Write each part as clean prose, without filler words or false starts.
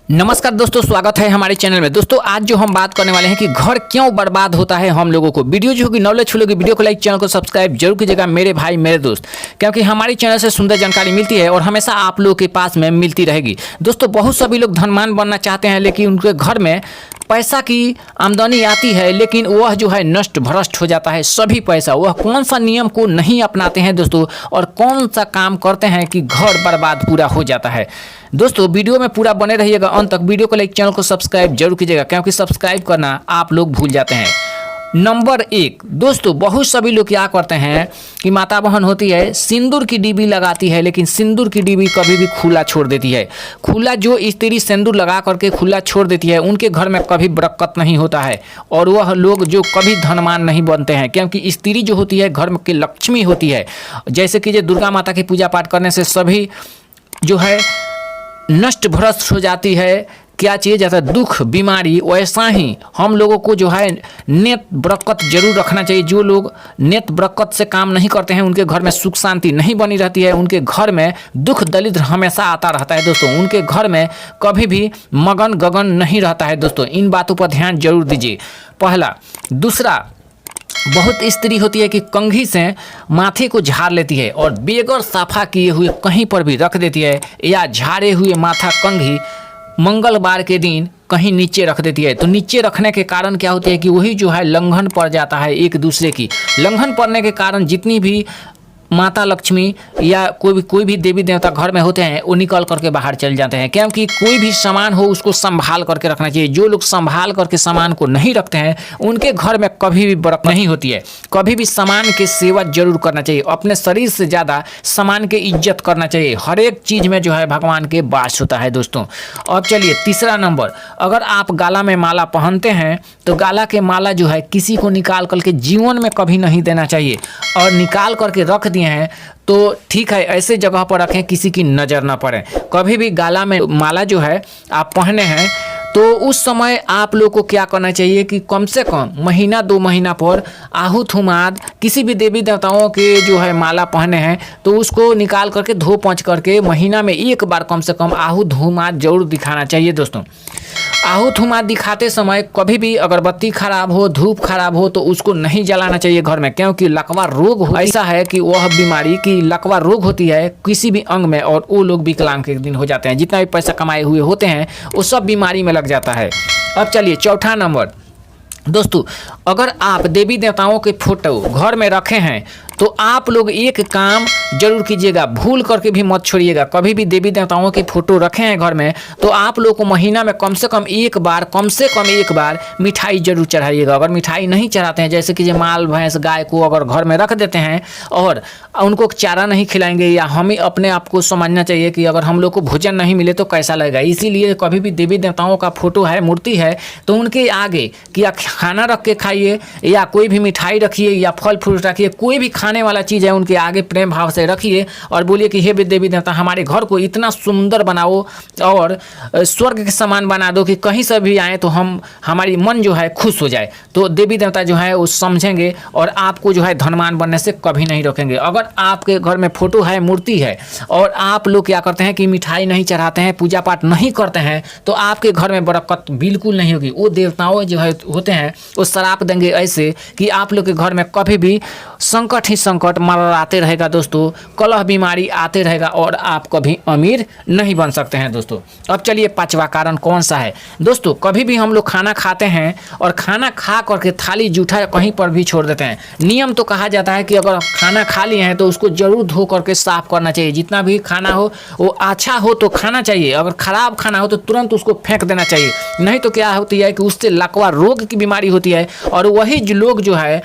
नमस्कार दोस्तों, स्वागत है हमारे चैनल में। दोस्तों आज जो हम बात करने वाले हैं कि घर क्यों बर्बाद होता है हम लोगों को। वीडियो जो होगी नॉलेज होगी, वीडियो को लाइक, चैनल को सब्सक्राइब जरूर कीजिएगा मेरे भाई मेरे दोस्त, क्योंकि हमारे चैनल से सुंदर जानकारी मिलती है और हमेशा आप लोगों के पास में मिलती रहेगी। दोस्तों बहुत सभी लोग धनवान बनना चाहते हैं, लेकिन उनके घर में पैसा की आमदनी आती है लेकिन वह जो है नष्ट भ्रष्ट हो जाता है सभी पैसा। वह कौन सा नियम को नहीं अपनाते हैं दोस्तों, और कौन सा काम करते हैं कि घर बर्बाद पूरा हो जाता है। दोस्तों वीडियो में पूरा बने रहिएगा अंत तक। वीडियो को लाइक, चैनल को सब्सक्राइब जरूर कीजिएगा, क्योंकि सब्सक्राइब करना आप लोग भूल जाते हैं। नंबर 1 दोस्तों, बहुत सभी लोग क्या करते हैं कि माता बहन होती है सिंदूर की डिब्बी लगाती है, लेकिन सिंदूर की डिब्बी कभी भी खुला छोड़ देती है। खुला जो स्त्री सिंदूर लगा करके खुला छोड़ देती है उनके घर में कभी बरकत नहीं होता है, और वह लोग जो कभी धनवान नहीं बनते हैं, क्योंकि स्त्री जो होती है घर में की लक्ष्मी होती है। जैसे कि दुर्गा माता की पूजा पाठ करने से सभी जो है नष्ट भ्रष्ट हो जाती है। क्या चीज़ जैसा दुख बीमारी, वैसा ही हम लोगों को जो है नेत बरकत जरूर रखना चाहिए। जो लोग नेत बरकत से काम नहीं करते हैं उनके घर में सुख शांति नहीं बनी रहती है, उनके घर में दुख दलिद्र हमेशा आता रहता है दोस्तों। उनके घर में कभी भी मगन गगन नहीं रहता है दोस्तों। इन बातों पर ध्यान जरूर दीजिए, पहला। दूसरा, बहुत स्त्री होती है कि कंघी से माथे को झाड़ लेती है और बेगर साफा किए हुए कहीं पर भी रख देती है, या झाड़े हुए माथा कंघी मंगलवार के दिन कहीं नीचे रख देती है। तो नीचे रखने के कारण क्या होती है कि वही जो है लंघन पड़ जाता है एक दूसरे की। लंघन पड़ने के कारण जितनी भी माता लक्ष्मी या कोई भी देवी देवता घर में होते हैं वो निकल करके बाहर चल जाते हैं, क्योंकि कोई भी सामान हो उसको संभाल करके रखना चाहिए। जो लोग संभाल करके सामान को नहीं रखते हैं उनके घर में कभी भी बरकत नहीं होती है। कभी भी सामान की सेवा जरूर करना चाहिए, अपने शरीर से ज़्यादा सामान की इज्जत करना चाहिए। हर एक चीज़ में जो है भगवान के वास होता है दोस्तों। अब चलिए तीसरा नंबर, अगर आप गाला में माला पहनते हैं तो गाला के माला जो है किसी को निकाल करके जीवन में कभी नहीं देना चाहिए, और निकाल करके रख दिए हैं तो ठीक है, ऐसे जगह पर रखें किसी की नज़र ना पड़े। कभी भी गाला में माला जो है आप पहने हैं तो उस समय आप लोग को क्या करना चाहिए कि कम से कम महीना 2 महीना पर आहूत हुमाद किसी भी देवी देवताओं के जो है माला पहने हैं तो उसको निकाल करके धो पोंछ करके महीना में एक बार कम से कम आहूत हुमाद जरूर दिखाना चाहिए दोस्तों। आहूत हुमाद दिखाते समय कभी भी अगरबत्ती खराब हो, धूप खराब हो तो उसको नहीं जलाना चाहिए घर में, क्योंकि लकवा रोग ऐसा है कि वह बीमारी की लकवा रोग होती है किसी भी अंग में, और वो लोग विकलांग के दिन हो जाते हैं। जितना भी पैसा कमाए हुए होते हैं वो सब बीमारी में लग जाता है। अब चलिए चौथा नंबर दोस्तों, अगर आप देवी देवताओं के फोटो घर में रखे हैं तो आप लोग एक काम जरूर कीजिएगा, भूल करके भी मत छोड़िएगा। कभी भी देवी देवताओं के फोटो रखे हैं घर में तो आप लोग को महीना में कम से कम एक बार मिठाई जरूर चढ़ाइएगा। अगर मिठाई नहीं चढ़ाते हैं, जैसे कि माल भैंस गाय को अगर घर में रख देते हैं और उनको चारा नहीं खिलाएंगे, या हमें अपने आप को समझना चाहिए कि अगर हम लोग को भोजन नहीं मिले तो कैसा लगेगा। इसीलिए कभी भी देवी देवताओं का फोटो है, मूर्ति है, तो उनके आगे कि खाना रख के खाइए, या कोई भी मिठाई रखिए या फल फ्रूट रखिए, कोई भी खाने वाला चीज़ है उनके आगे प्रेम भाव से रखिए और बोलिए कि हे देवी देवता हमारे घर को इतना सुंदर बनाओ और स्वर्ग के समान बना दो कि कहीं से भी आए तो हमारी मन जो है खुश हो जाए। तो देवी देवता जो है वो समझेंगे और आपको जो है धनवान बनने से कभी नहीं रोकेंगे। अगर आपके घर में फोटो है, मूर्ति है, और आप लोग क्या करते हैं कि मिठाई नहीं चढ़ाते हैं, पूजा पाठ नहीं करते हैं, तो आपके घर में बरकत बिल्कुल नहीं होगी। वो देवताओं जो है होते हैं वो श्राप देंगे ऐसे कि आप लोग के घर में कभी भी संकट ही संकट मंडराते रहेगा दोस्तों, कलह बीमारी आते रहेगा और आप कभी अमीर नहीं बन सकते हैं दोस्तों। अब चलिए 5वां कारण कौन सा है दोस्तों। कभी भी हम लोग खाना खाते हैं और खाना खा करके थाली जूठा कहीं पर भी छोड़ देते हैं। नियम तो कहा जाता है कि अगर खाना खा लिए हैं तो उसको जरूर धो करके साफ करना चाहिए। जितना भी खाना हो वो अच्छा हो तो खाना चाहिए, अगर खराब खाना हो तो तुरंत उसको फेंक देना चाहिए। नहीं तो क्या होती है कि उससे लकवा रोग की बीमारी होती है और वही लोग जो है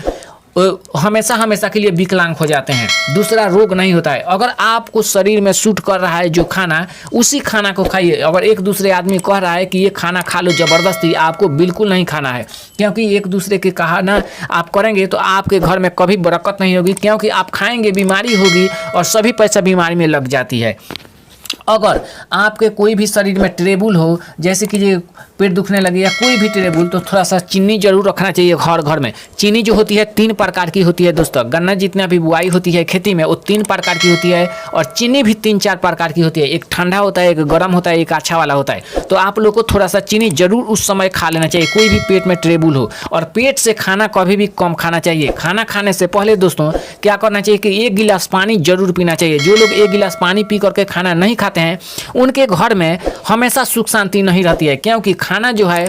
हमेशा हमेशा के लिए विकलांग हो जाते हैं। दूसरा रोग नहीं होता है। अगर आपको शरीर में सूट कर रहा है जो खाना, उसी खाना को खाइए। अगर एक दूसरे आदमी कह रहा है कि ये खाना खा लो ज़बरदस्ती, आपको बिल्कुल नहीं खाना है, क्योंकि एक दूसरे के कहा ना आप करेंगे तो आपके घर में कभी बरकत नहीं होगी, क्योंकि आप खाएंगे बीमारी होगी और सभी पैसा बीमारी में लग जाती है। अगर आपके कोई भी शरीर में ट्रेबुल हो, जैसे कि ये पेट दुखने लगे या कोई भी ट्रेबुल, तो थोड़ा सा चीनी जरूर रखना चाहिए घर घर में। चीनी जो होती है 3 प्रकार की होती है दोस्तों। गन्ना जितना भी बुआई होती है खेती में वो 3 प्रकार की होती है, और चीनी भी 3-4 प्रकार की होती है। एक ठंडा होता है, एक गर्म होता है, एक अच्छा वाला होता है। तो आप लोग को थोड़ा सा चीनी जरूर उस समय खा लेना चाहिए, कोई भी पेट में ट्रेबुल हो। और पेट से खाना कभी भी कम खाना चाहिए। खाना खाने से पहले दोस्तों क्या करना चाहिए कि 1 गिलास पानी जरूर पीना चाहिए। जो लोग 1 गिलास पानी पी करके खाना नहीं खाते हैं, उनके घर में हमेशा सुख शांति नहीं रहती है, क्योंकि खाना जो है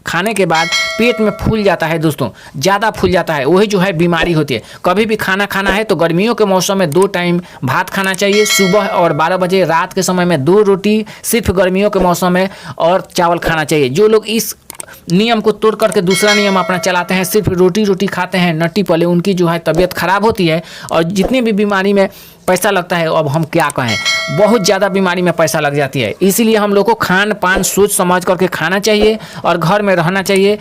खाने के बाद पेट में फूल जाता है दोस्तों, ज़्यादा फूल जाता है, वही जो है बीमारी होती है। कभी भी खाना खाना है तो गर्मियों के मौसम में 2 टाइम भात खाना चाहिए, सुबह और 12 बजे। रात के समय में 2 रोटी सिर्फ गर्मियों के मौसम में और चावल खाना चाहिए। जो लोग इस नियम को तोड़ करके दूसरा नियम अपना चलाते हैं, सिर्फ रोटी खाते हैं नट्टी पले, उनकी जो है तबीयत खराब होती है। और जितनी भी बीमारी में पैसा लगता है, अब हम क्या कहें, बहुत ज़्यादा बीमारी में पैसा लग जाती है। इसीलिए हम लोग को खान पान सोच समझ करके खाना चाहिए और घर में रहना चाहिए।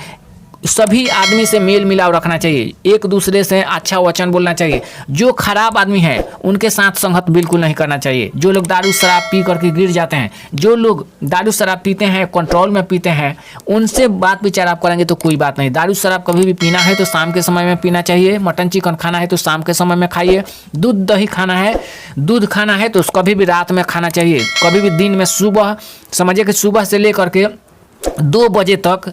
सभी आदमी से मेल मिलाव रखना चाहिए, एक दूसरे से अच्छा वचन बोलना चाहिए। जो खराब आदमी है उनके साथ संगत बिल्कुल नहीं करना चाहिए। जो लोग दारू शराब पी करके गिर जाते हैं, जो लोग दारू शराब पीते हैं, कंट्रोल में पीते हैं, उनसे बात विचार आप करेंगे तो कोई बात नहीं। दारू शराब कभी भी पीना है तो शाम के समय में पीना चाहिए। मटन चिकन खाना है तो शाम के समय में खाइए। दूध दही खाना है तो कभी भी रात में खाना चाहिए। कभी भी दिन में सुबह समझिए कि सुबह से लेकर के 2 बजे तक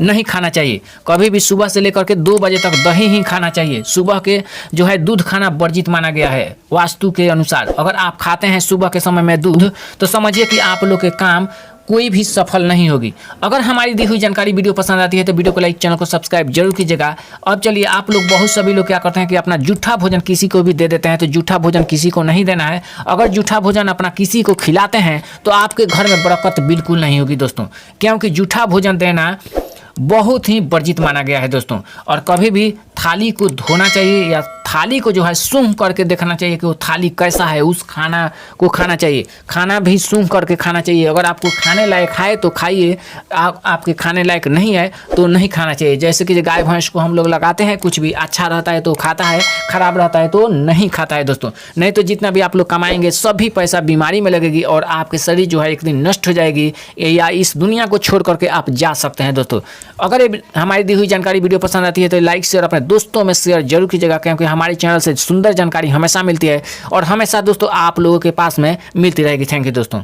नहीं खाना चाहिए। कभी भी सुबह से लेकर के 2 बजे तक दही ही खाना चाहिए। सुबह के जो है दूध खाना वर्जित माना गया है वास्तु के अनुसार। अगर आप खाते हैं सुबह के समय में दूध, तो समझिए कि आप लोग के काम कोई भी सफल नहीं होगी। अगर हमारी दी हुई जानकारी वीडियो पसंद आती है तो वीडियो को लाइक, चैनल को सब्सक्राइब जरूर कीजिएगा। अब चलिए, आप लोग सभी लोग क्या करते हैं कि अपना जूठा भोजन किसी को भी दे देते हैं, तो जूठा भोजन किसी को नहीं देना है। अगर जूठा भोजन अपना किसी को खिलाते हैं तो आपके घर में बरकत बिल्कुल नहीं होगी दोस्तों, क्योंकि जूठा भोजन देना बहुत ही वर्जित माना गया है दोस्तों। और कभी भी थाली को धोना चाहिए या थाली को जो है सूंघ करके देखना चाहिए कि वो थाली कैसा है, उस खाना को खाना चाहिए। खाना भी सूंघ करके खाना चाहिए। अगर आपको खाने लायक है तो खाइए, आपके खाने लायक नहीं है तो नहीं खाना चाहिए। जैसे कि गाय भैंस को हम लोग लगाते हैं, कुछ भी अच्छा रहता है तो खाता है, खराब रहता है तो नहीं खाता है दोस्तों। नहीं तो जितना भी आप लोग कमाएंगे सभी पैसा बीमारी में लगेगी और आपके शरीर जो है एक दिन नष्ट हो जाएगी, या इस दुनिया को छोड़ करके आप जा सकते हैं दोस्तों। अगर हमारी दी हुई जानकारी वीडियो पसंद आती है तो लाइक शेयर अपने दोस्तों में शेयर जरूर कीजिएगा, क्योंकि हमारे चैनल से सुंदर जानकारी हमेशा मिलती है और हमेशा दोस्तों आप लोगों के पास में मिलती रहेगी। थैंक यू दोस्तों।